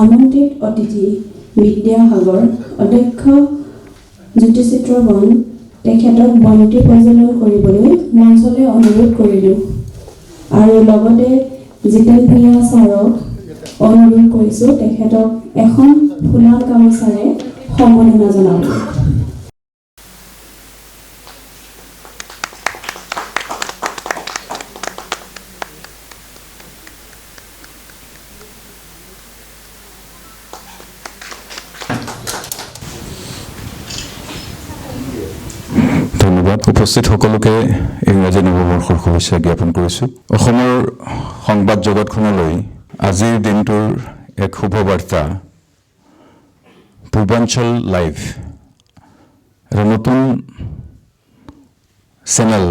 আমন্ত্ৰিত অতিথি বিদ্যাসাগৰ অধ্যক্ষ জ্যোতিচিত্ৰ বন তেখেতক বন্তি প্ৰজ্বলন কৰিবলৈ মঞ্চলৈ অনুৰোধ কৰিলোঁ আৰু লগতে জিতেন ভূঞা ছাৰক অনুৰোধ কৰিছোঁ তেখেতক এখন ফুলাম গামোচাৰে সম্বৰ্ধনা জনাবলৈ। ধন্যবাদ। উপস্থিত সকলোকে ইংৰাজী নৱবৰ্ষৰ শুভেচ্ছা জ্ঞাপন কৰিছোঁ। অসমৰ সংবাদ জগতখনলৈ আজিৰ দিনটোৰ এক শুভবাৰ্তা পূৰ্বাঞ্চল লাইভ এটা নতুন channel,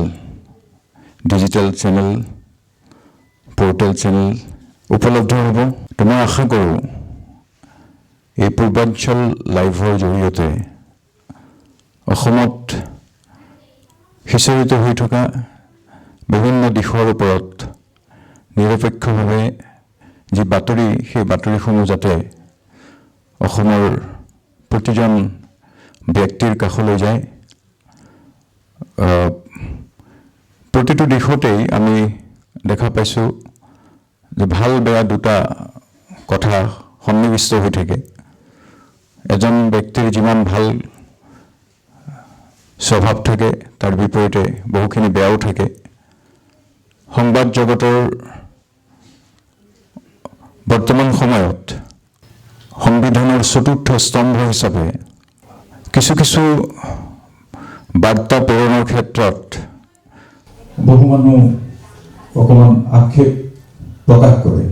digital channel, portal channel উপলব্ধ হ'ব। তো মই আশা কৰোঁ এই পূৰ্বাঞ্চল লাইভৰ জৰিয়তে অসমত সিঁচৰিত হৈ থকা বিভিন্ন দিশৰ ওপৰত নিৰপেক্ষভাৱে যি বাতৰি, সেই বাতৰিসমূহ যাতে অসমৰ প্ৰতিজন ব্যক্তিৰ কাষলৈ যায়। প্ৰতিটো দিশতেই আমি দেখা পাইছোঁ যে ভাল বেয়া দুটা কথা সন্নিৱিষ্ট হৈ থাকে। এজন ব্যক্তিৰ যিমান ভাল স্বভাৱ থাকে তাৰ বিপৰীতে বহুখিনি বেয়াও থাকে। সংবাদ জগতৰ বৰ্তমান সময়ত সংবিধানৰ চতুৰ্থ স্তম্ভ হিচাপে কিছু কিছু বাৰ্তা প্ৰেৰণৰ ক্ষেত্ৰত বহু মানুহ অকণমান আক্ষেপ প্ৰকাশ কৰে।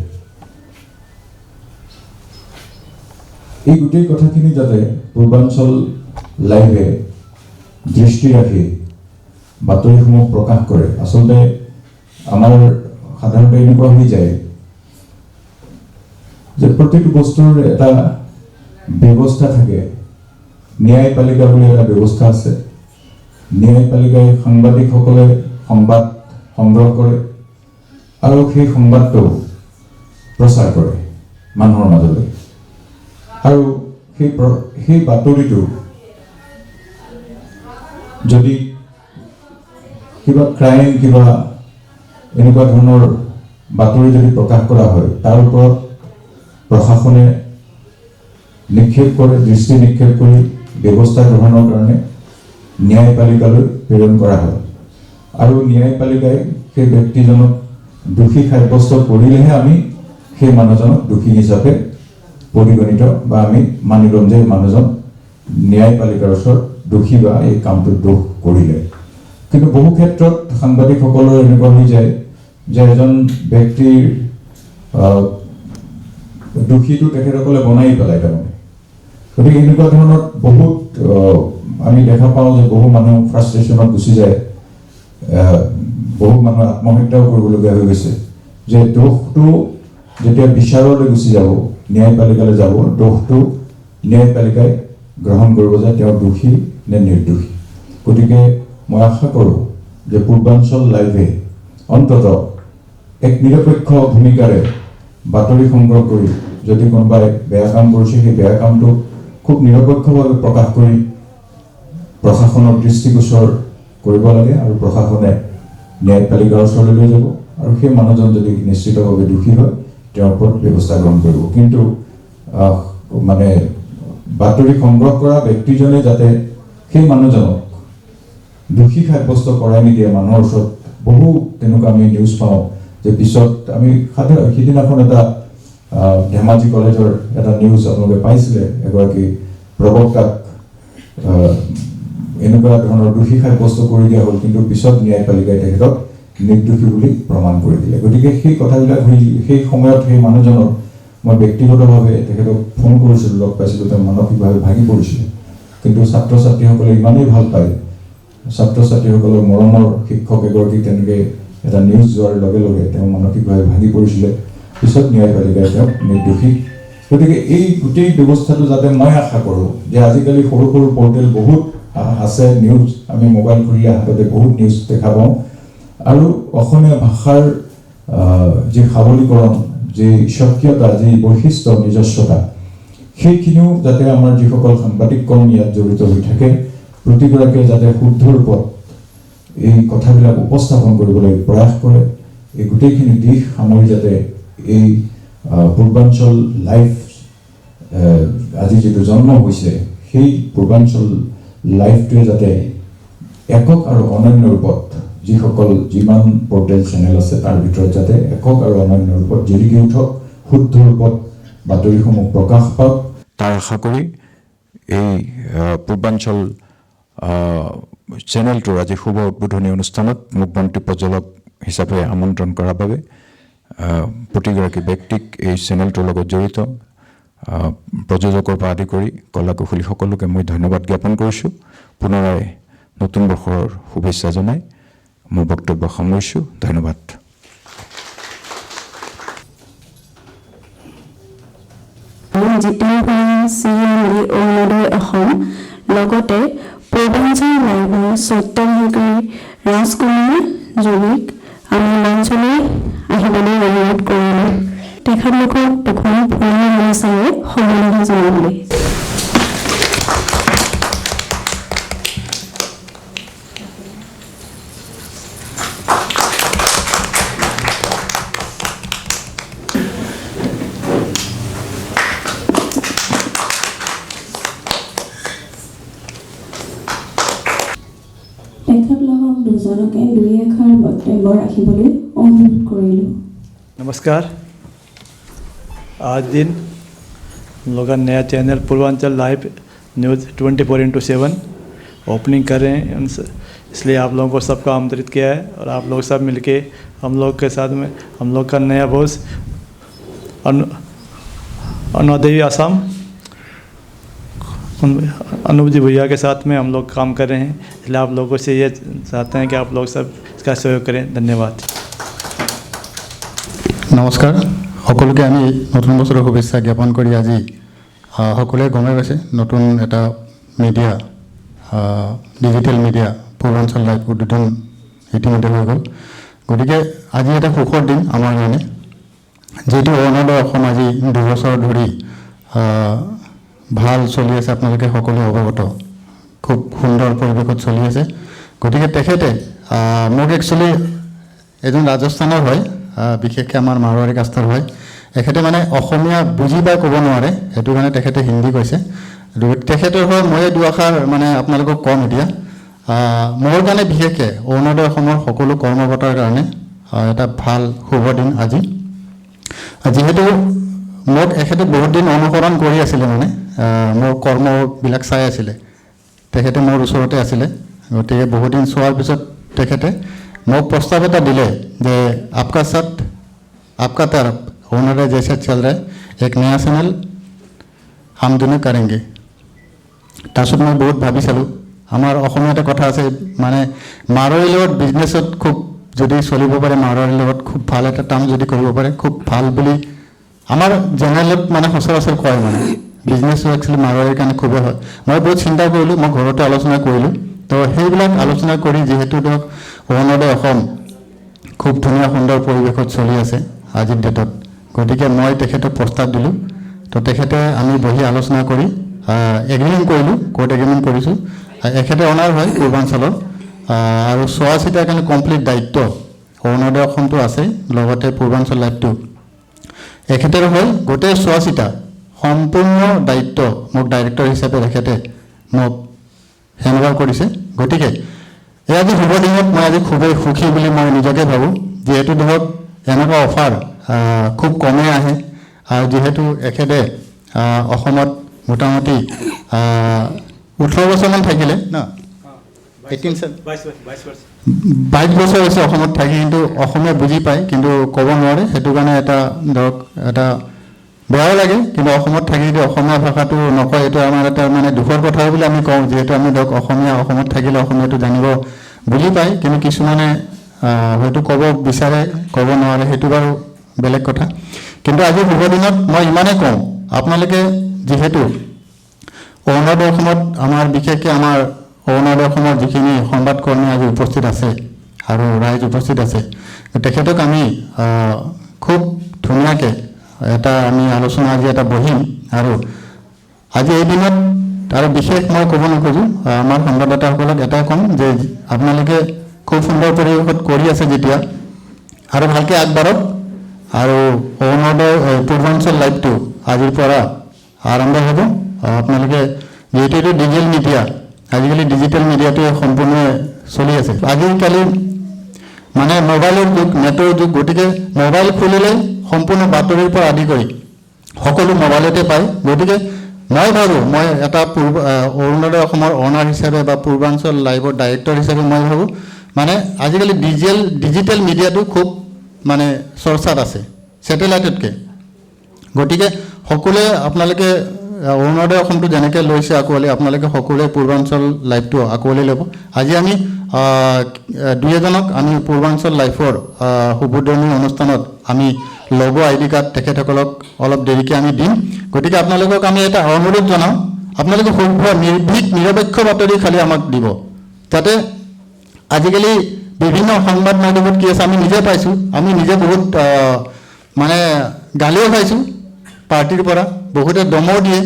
এই গোটেই কথাখিনি যাতে পূৰ্বাঞ্চল লাইভে দৃষ্টি ৰাখি বাতৰিসমূহ প্ৰকাশ কৰে। আচলতে আমাৰ সাধাৰণতে এনেকুৱা হৈ যায় যে প্ৰতিটো বস্তুৰ এটা ব্যৱস্থা থাকে। ন্যায়পালিকা বুলি এটা ব্যৱস্থা আছে। ন্যায়পালিকাই সাংবাদিকসকলে সংবাদ সংগ্ৰহ কৰে আৰু সেই সংবাদটো প্ৰচাৰ কৰে মানুহৰ মাজলৈ। আৰু সেই বাতৰিটো যদি কিবা ক্ৰাইম, কিবা এনেকুৱা ধৰণৰ বাতৰি যদি প্ৰকাশ কৰা হয়, তাৰ ওপৰত প্ৰশাসনে নিক্ষেপ কৰে, দৃষ্টি নিক্ষেপ কৰি ব্যৱস্থা গ্ৰহণৰ কাৰণে ন্যায়পালিকালৈ প্ৰেৰণ কৰা হয়। আৰু ন্যায়পালিকাই সেই ব্যক্তিজনক দোষী সাব্যস্ত কৰিলেহে আমি সেই মানুহজনক দোষী হিচাপে পৰিগণিত বা আমি মানি ল'ম যে মানুহজন ন্যায়পালিকাৰ ওচৰত দোষী বা এই কামটো দোষ কৰিলে। কিন্তু বহু ক্ষেত্ৰত সাংবাদিকসকলৰ এনেকুৱা হৈ যায় যে এজন ব্যক্তিৰ দোষীটো তেখেতসকলে বনাই পেলায় তাৰমানে। গতিকে এনেকুৱা ধৰণৰ বহুত আমি দেখা পাওঁ যে বহু মানুহ ফ্ৰাষ্ট্ৰেশ্যনত গুচি যায়। বহু মানুহ আত্মহত্যাও কৰিবলগীয়া হৈ গৈছে। যে দোষটো যেতিয়া বিচাৰলৈ গুচি যাব, ন্যায়পালিকালৈ যাব, দোষটো ন্যায়পালিকাই গ্ৰহণ কৰিব যে তেওঁ দোষী নে নিৰ্দোষী। গতিকে মই আশা কৰোঁ যে পূৰ্বাঞ্চল লাইভে অন্ততঃ এক নিৰপেক্ষ ভূমিকাৰে বাতৰি সংগ্ৰহ কৰি যদি কোনোবাই বেয়া কাম কৰিছে, সেই বেয়া কামটো খুব নিৰপেক্ষভাৱে প্ৰকাশ কৰি প্ৰশাসনৰ দৃষ্টিগোচৰ কৰিব লাগে আৰু প্ৰশাসনে ন্যায়পালিকাৰ ওচৰলৈ লৈ যাব আৰু সেই মানুহজন যদি নিশ্চিতভাৱে দোষী হয় তেওঁৰ ওপৰত ব্যৱস্থা গ্ৰহণ কৰিব। কিন্তু মানে বাতৰি সংগ্ৰহ কৰা ব্যক্তিজনে যাতে সেই মানুহজনক দোষী সাব্যস্ত কৰাই নিদিয়ে মানুহৰ ওচৰত। বহু তেনেকুৱা আমি নিউজ পাওঁ যে পিছত আমি সিদিনাখন এটা ধেমাজি কলেজৰ এটা নিউজ আপোনালোকে পাইছিলে, এগৰাকী প্ৰবক্তাক এনেকুৱা ধৰণৰ দোষী সাব্যস্ত কৰি দিয়া হ'ল, কিন্তু পিছত ন্যায়পালিকাই তেখেতক নিৰ্দোষী বুলি প্ৰমাণ কৰি দিলে। গতিকে সেই কথাবিলাক সেই সময়ত সেই মানুহজনক মই ব্যক্তিগতভাৱে তেখেতক ফোন কৰিছিলোঁ, লগ পাইছিলোঁ, তেওঁ মানসিকভাৱে ভাগি পৰিছিলে। কিন্তু ছাত্ৰ ছাত্ৰীসকলে ইমানেই ভাল পায়, ছাত্ৰ ছাত্ৰীসকলৰ মৰমৰ শিক্ষক এগৰাকীক তেনেকৈ এটা নিউজ যোৱাৰ লগে লগে তেওঁ মানসিকভাৱে ভাগি পৰিছিলে। পিছত ন্যায়পালিকাই তেওঁক নিৰ্দোষী। গতিকে এই গোটেই ব্যৱস্থাটো যাতে মই আশা কৰোঁ যে আজিকালি সৰু সৰু পৰ্টেল বহুত আছে, নিউজ আমি মোবাইল খুলিলে হাততে বহুত নিউজ দেখা পাওঁ। আৰু অসমীয়া ভাষাৰ যি সবলীকৰণ, যে স্বকীয়তা যি বৈশিষ্ট্য নিজস্বতা সেইখিনিও যাতে আমাৰ যিসকল সাংবাদিক কৰ্মী ইয়াত জড়িত হৈ থাকে প্ৰতিগৰাকীয়ে যাতে শুদ্ধ ৰূপত এই কথাবিলাক উপস্থাপন কৰিবলৈ প্ৰয়াস কৰে এই গোটেইখিনি দিশ সামৰি যাতে এই পূৰ্বাঞ্চল লাইভ আজি যেটো জন্ম হৈছে সেই পূৰ্বাঞ্চল লাইভটোৱে যাতে একক আৰু অনন্য ৰূপত যিমান পোৰ্টেল চেনেল আছে তাৰ ভিতৰত যাতে একক আৰু অনন্য ৰূপত জিলিকি উঠক শুদ্ধ ৰূপত বাতৰিসমূহ প্ৰকাশ পাওক তাৰ আশা কৰি এই পূৰ্বাঞ্চল চেনেলটোৰ আজি শুভ উদ্বোধনী অনুষ্ঠানত মোক মন্ত্ৰী পৰ্যবেক্ষক হিচাপে আমন্ত্ৰণ কৰাৰ বাবে প্ৰতিগৰাকী ব্যক্তিক এই চেনেলটোৰ লগত জড়িত প্ৰযোজকৰ পৰা আদি কৰি কলা কুশলী সকলোকে মই ধন্যবাদ জ্ঞাপন কৰিছোঁ পুনৰাই নতুন বৰ্ষৰ শুভেচ্ছা জনাই মোৰ বক্তব্য সামৰিছোঁ ধন্যবাদ অৰুণোদয় অসম লগতে পূৰ্বাঞ্চল লাইভৰ সত্যভাগী ৰাজকুমাৰ জুৰিক আমাৰ মঞ্চলৈ আহিবলৈ অনুৰোধ কৰিলোঁ তেখেতলোকক দুখন ফুলৰ মঞ্চৰে সম্বোধন জনাবলৈ তেখেতলোকক দুজনকে দুই এষাৰ বক্তব্য ৰাখিবলৈ অনুৰোধ কৰিলোঁ नमस्कार आज दिन हम लोग का नया channel Purvanchal live news 24/7 opening कर रहे हैं इसलिए आप लोगों को सबका आमंत्रित किया है और आप लोग सब मिलके हम लोग के साथ में हम लोग का नया बॉस अरुणोदय असम अनूप जी भैया के साथ में हम लोग काम कर रहे हैं इसलिए आप लोगों से ये चाहते हैं कि आप लोग सब इसका सहयोग करें धन्यवाद নমস্কাৰ সকলোকে আমি নতুন বছৰৰ শুভেচ্ছা জ্ঞাপন কৰি আজি সকলোৱে গমে পাইছে নতুন এটা মিডিয়া ডিজিটেল মিডিয়া পূৰ্বাঞ্চল লাইভ উদ্বোধন ইতিমধ্যে হৈ গ'ল গতিকে আজি এটা সুখৰ দিন আমাৰ কাৰণে যেটো অৰুণোদয় অসম আজি 2 বছৰ ধৰি ভাল চলি আছে আপোনালোকে সকলোৱে অৱগত খুব সুন্দৰ পৰিৱেশত চলি আছে গতিকে তেখেতে মোক একচুয়ালি এজন ৰাজস্থানৰ হয় বিশেষকৈ আমাৰ মাৰোৱাৰী কাষ্টৰ হয় এখেতে মানে অসমীয়া বুজি বা ক'ব নোৱাৰে হেতু কাৰণে তেখেতে হিন্দী কৈছে তেখেতৰ হয় মই দুআষাৰ মানে আপোনালোকক কম এতিয়া মোৰ কাৰণে বিশেষকৈ অৰুণোদয় অসমৰ সকলো কৰ্মকৰ্তাৰ কাৰণে এটা ভাল শুভ দিন আজি যেহেতু মোক এখেতে বহুত দিন অনুসৰণ কৰি আছিল মানে মোৰ কৰ্মবিলাক চাই আছিল তেখেতে মোৰ ওচৰতে আছিল গতিকে বহুত দিন চোৱাৰ পিছত তেখেতে মোক প্ৰস্তাৱ এটা দিলে যে आपका साथ आपका तरफ अरुणोदय जैसे चल रहा है एक नया चैनल हम दोनों करेंगे तासुत मैं बहुत भावी चालू आमार অসমীয়া এটা কথা আছে মানে মাৰোৱাৰীৰ লগত বিজনেছত খুব যদি চলিব পাৰে মাৰোৱাৰীৰ লগত খুব ভাল এটা টাৰ্ম যদি কৰিব পাৰে খুব ভাল বুলি আমাৰ জেনেৰেলত মানে সচৰাচৰ কয় মানে বিজনেছ একচুয়ালি মাৰোৱাৰীৰ কাৰণে খুবেই হয় মই বহুত চিন্তা কৰিলোঁ মই ঘৰতে আলোচনা কৰিলোঁ তো সেইবিলাক আলোচনা কৰি যেহেতু ধৰক অৰুণোদয় অসম খুব ধুনীয়া সুন্দৰ পৰিৱেশত চলি আছে আজিৰ ডেটত গতিকে মই তেখেতক প্ৰস্তাৱ দিলোঁ তো তেখেতে আমি বহি আলোচনা কৰি এগ্ৰিমেণ্ট কৰিলোঁ কোৰ্ট এগ্ৰিমেণ্ট কৰিছোঁ এখেতে অনাৰ হয় পূৰ্বাঞ্চলৰ আৰু চোৱাচিতাৰ কাৰণে কমপ্লিট দায়িত্ব অৰুণোদয় অসমটো আছে লগতে পূৰ্বাঞ্চল লাইভটো এখেতৰ হয় গোটেই চোৱাচিতা সম্পূৰ্ণ দায়িত্ব মোক ডাইৰেক্টৰ হিচাপে তেখেতে মোক হেণ্ডঅভাৰ কৰিছে গতিকে এই আজি শুভ দিনত মই আজি খুবেই সুখী বুলি মই নিজকে ভাবোঁ যেহেতু ধৰক এনেকুৱা অফাৰ খুব কমেই আহে আৰু যেহেতু এখেতে অসমত মোটামুটি 18 বছৰমান থাকিলে না 22 বছৰ হৈছে অসমত থাকি কিন্তু অসমীয়া বুজি পায় কিন্তু ক'ব নোৱাৰে সেইটো কাৰণে এটা ধৰক এটা বেয়াও লাগে কিন্তু অসমত থাকি যদি অসমীয়া ভাষাটো নকয় এইটো আমাৰ এটা মানে দুখৰ কথা বুলি আমি কওঁ যেহেতু আমি ধৰক অসমত থাকিলে অসমীয়াটো জানিব বুজি পায় কিন্তু কিছুমানে হয়তো ক'ব বিচাৰে ক'ব নোৱাৰে সেইটো বাৰু বেলেগ কথা কিন্তু আজি শুভ দিনত মই ইমানেই কওঁ আপোনালোকে যেহেতু অৰুণোদয় অসমত আমাৰ বিশেষকৈ আমাৰ অৰুণোদয় অসমৰ যিখিনি সংবাদকৰ্মী আজি উপস্থিত আছে আৰু ৰাইজ উপস্থিত আছে তেখেতক আমি খুব ধুনীয়াকৈ এটা আমি আলোচনা আজি এটা বহিম আৰু আজি এই দিনত আৰু বিশেষ মই ক'ব নোখোজোঁ আমাৰ সংবাদদাতাসকলক এটাই ক'ম যে আপোনালোকে খুব সুন্দৰ পৰিৱেশত কৰি আছে যেতিয়া আৰু ভালকৈ আগবাঢ়ক আৰু অৰুণোদয় পূৰ্বাঞ্চল লাইভটো আজিৰ পৰা আৰম্ভ হ'ব আপোনালোকে যিহেতু এইটো ডিজিটেল মিডিয়া আজিকালি ডিজিটেল মিডিয়াটোৱে সম্পূৰ্ণ চলি আছে আজিকালি মানে মোবাইলৰ যুগ নেটৰ যুগ গতিকে মোবাইল খুলিলে সম্পূৰ্ণ বাতৰিৰ পৰা আদি কৰি সকলো মোবাইলতে পায় গতিকে মই ভাবোঁ মই এটা অৰুণোদয় অসমৰ অনাৰ হিচাপে বা পূৰ্বাঞ্চল লাইভৰ ডাইৰেক্টৰ হিচাপে মই ভাবোঁ মানে আজিকালি ডিজিটেল মিডিয়াটো খুব মানে চৰ্চাত আছে ছেটেলাইটতকৈ গতিকে সকলোৱে আপোনালোকে অৰুণোদয় অসমটো যেনেকৈ লৈছে আঁকোৱালি আপোনালোকে সকলোৱে পূৰ্বাঞ্চল লাইভটো আঁকোৱালি ল'ব আজি আমি দুই এজনক আমি পূৰ্বাঞ্চল লাইভৰ উদ্বোধনী অনুষ্ঠানত আমি ল'ব ID কাৰ্ড তেখেতসকলক অলপ দেৰিকৈ আমি দিম গতিকে আপোনালোকক আমি এটা অনুৰোধ জনাওঁ আপোনালোকে নিৰ্ভীক নিৰপেক্ষ বাতৰি খালি আমাক দিব যাতে আজিকালি বিভিন্ন সংবাদ মাধ্যমত কি আছে আমি নিজে পাইছোঁ আমি নিজে বহুত মানে গালিও পাইছোঁ পাৰ্টিৰ পৰা বহুতে দমো দিয়ে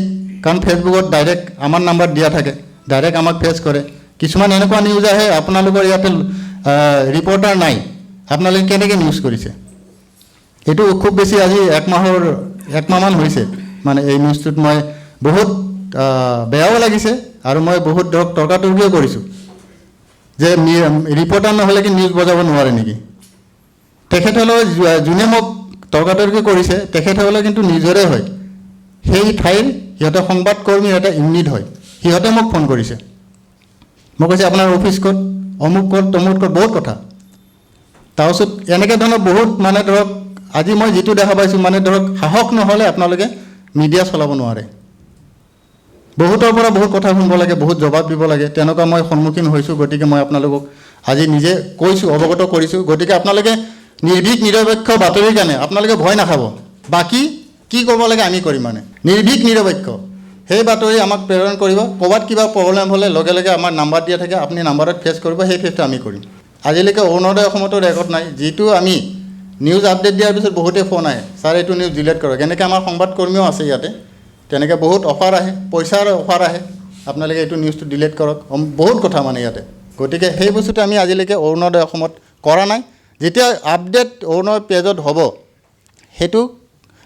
কাৰণ ফেচবুকত ডাইৰেক্ট আমাৰ নাম্বাৰ দিয়া থাকে ডাইৰেক্ট আমাক ফেচ কৰে কিছুমান এনেকুৱা নিউজ আহে আপোনালোকৰ ইয়াতে ৰিপৰ্টাৰ নাই আপোনালোকে কেনেকৈ নিউজ কৰিছে এইটো খুব বেছি আজি এক মাহমান হৈছে মানে এই নিউজটোত মই বহুত বেয়াও লাগিছে আৰু মই বহুত ধৰক তৰ্কাতৰ্কিও কৰিছোঁ যে ৰিপৰ্টাৰ নহ'লে কি নিউজ বজাব নোৱাৰে নেকি তেখেতসকলে যোনে মোক তৰ্কাতৰ্কি কৰিছে তেখেতসকলে কিন্তু নিজৰে হয় সেই ঠাইৰ সিহঁতে সংবাদকৰ্মী এটা ইউনিট হয় সিহঁতে মোক ফোন কৰিছে মোক কৈছে আপোনাৰ অফিচ ক'ত অমুক ক'ত তমুক ক'ত বহুত কথা তাৰপিছত এনেকৈ ধৰণৰ বহুত মানে ধৰক আজি মই যিটো দেখা পাইছোঁ মানে ধৰক সাহস নহ'লে আপোনালোকে মিডিয়া চলাব নোৱাৰে বহুতৰ পৰা বহুত কথা শুনিব লাগে বহুত জবাব দিব লাগে তেনেকুৱা মই সন্মুখীন হৈছোঁ গতিকে মই আপোনালোকক আজি নিজে কৈছোঁ অৱগত কৰিছোঁ গতিকে আপোনালোকে নিৰ্ভীক নিৰপেক্ষ বাতৰিৰ কাৰণে আপোনালোকে ভয় নাখাব বাকী কি কৰিব লাগে আমি কৰিম মানে নিৰ্ভীক নিৰপেক্ষ সেই বাতৰি আমাক প্ৰেৰণ কৰিব ক'ৰবাত কিবা প্ৰব্লেম হ'লে লগে লগে আমাৰ নাম্বাৰ দিয়া থাকে আপুনি নাম্বাৰত ফেচ কৰিব সেই ফেচটো আমি কৰিম আজিলৈকে অৰুণোদয় অসমতো ৰেকৰ্ড নাই যিটো আমি নিউজ আপডেট দিয়াৰ পিছত বহুতে ফোন আহে ছাৰ এইটো নিউজ ডিলিট কৰক এনেকৈ আমাৰ সংবাদকৰ্মীও আছে ইয়াতে তেনেকৈ বহুত অফাৰ আহে পইচাৰ অফাৰ আহে আপোনালোকে এইটো নিউজটো ডিলিট কৰক বহুত কথা মানে ইয়াতে গতিকে সেই বস্তুটো আমি আজিলৈকে অৰুণোদয় অসমত কৰা নাই যেতিয়া আপডেট অৰুণোদয় পেজত হ'ব সেইটো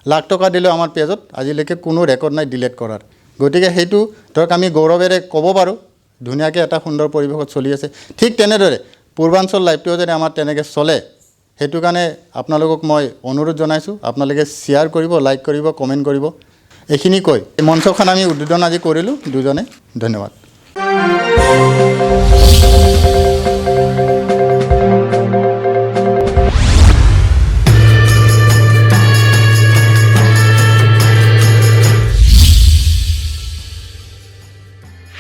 লাখ টকা দিলেও আমাৰ পেজত আজিলৈকে কোনো ৰেকৰ্ড নাই ডিলিট কৰাৰ গতিকে সেইটো ধৰক আমি গৌৰৱেৰে ক'ব পাৰোঁ ধুনীয়াকৈ এটা সুন্দৰ পৰিৱেশত চলি আছে ঠিক তেনেদৰে পূৰ্বাঞ্চল লাইভটোও যদি আমাৰ তেনেকৈ চলে সেইটো কাৰণে আপোনালোকক মই অনুৰোধ জনাইছোঁ আপোনালোকে শ্বেয়াৰ কৰিব লাইক কৰিব কমেণ্ট কৰিব এইখিনি কৈ এই মঞ্চখন আমি উদ্বোধন আজি কৰিলোঁ দুজনে ধন্যবাদ